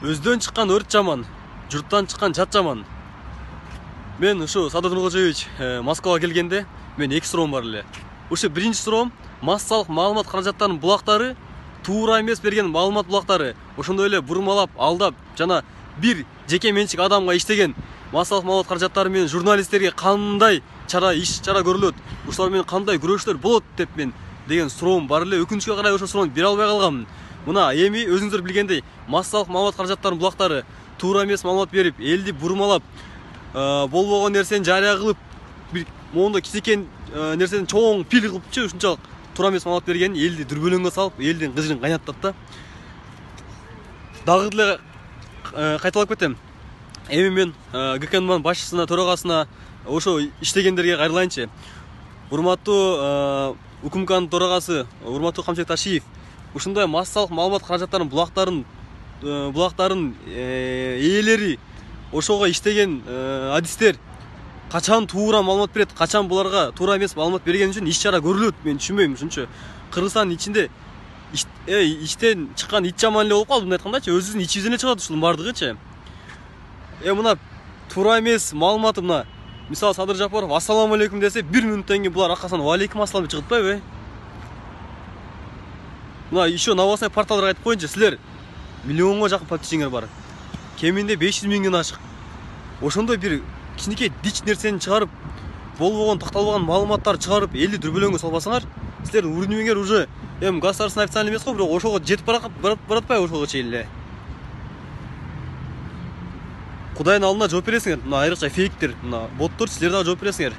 Өздөн чыккан өрт жаман, журттан чыккан жат жаман. Мен ушу Садыр Нуркожоевич Москвага келгенде мен эки суроом бар эле. Ушу биринчи суроом массалык маалымат каражаттарынын булактары туура эмес берген маалымат булактары ошондой эле бурмалап, алдап жана бир жеке менчик адамга иштеген массалык маалымат каражаттары менен журналисттерге кандай иш чара көрүлөт, ушулар менен кандай күрөштөр болот деп мен деген суроом бар эле. Өкүнүчкө карай ошол суроону бере албай калгам. Мына эми өзүңүздөр билгендей массалык маалымат каражаттарынын булактары туура эмес маалымат берип, элди бурмалап, болбогон нерсени жарыя кылып, бир моундай кичикен нерсени чоң пил кылыпчы ушунчалык туура эмес маалымат берген элди дүрбөлөңгө салып, элдин кыжырын кайнаттат да. Дагы деле кайталап кетем. Эми мен ГКНМнын башчысына, төрагасына, ошо иштегендерге кайрылайынчы. Урматтуу УКМКнын төрагасы, урматтуу Камчыбек Ташиев, ушундай массалык маалымат каражаттарынын булактарын ээлери, ошого иштеген адистер качан туура маалымат берет, качан буларга туура эмес маалымат берген үчүн иш чара көрүлөт, мен түшүнбөйм ушунчу. Кыргызстандын ичинде иштен чыккан ит жаман эле болуп калды, мындай айткандачы, өзүнүн ичибизден эле чыгат ушунун бардыгычы. Мына туура эмес маалыматы, мына мисалы Садыр Жапаров ассаламу алейкум десе, 1 мүнөттөн кийин булар аркасынан ва алейкум ассалам деп чыгытпайбы? Мына еще новостной порталдарга айтып коеюнчу, силер миллионго жакын подписчиңер бар. Кеминде 500 миңден ашык. Ошондой бир кичинекей дич нерсени чыгарып, болбогон, такталбаган маалыматтарды чыгарып, элди дүрбөлөңгө салбасаңар, силердин уровнеңер уже государственный официальный эмес го, бирок ошого жетип баратпайбы ошого чейин эле. Кудайдын алдына жооп бересиңер. Мына айрыкча фейктер, мына боттор, силер дагы жооп бересиңер.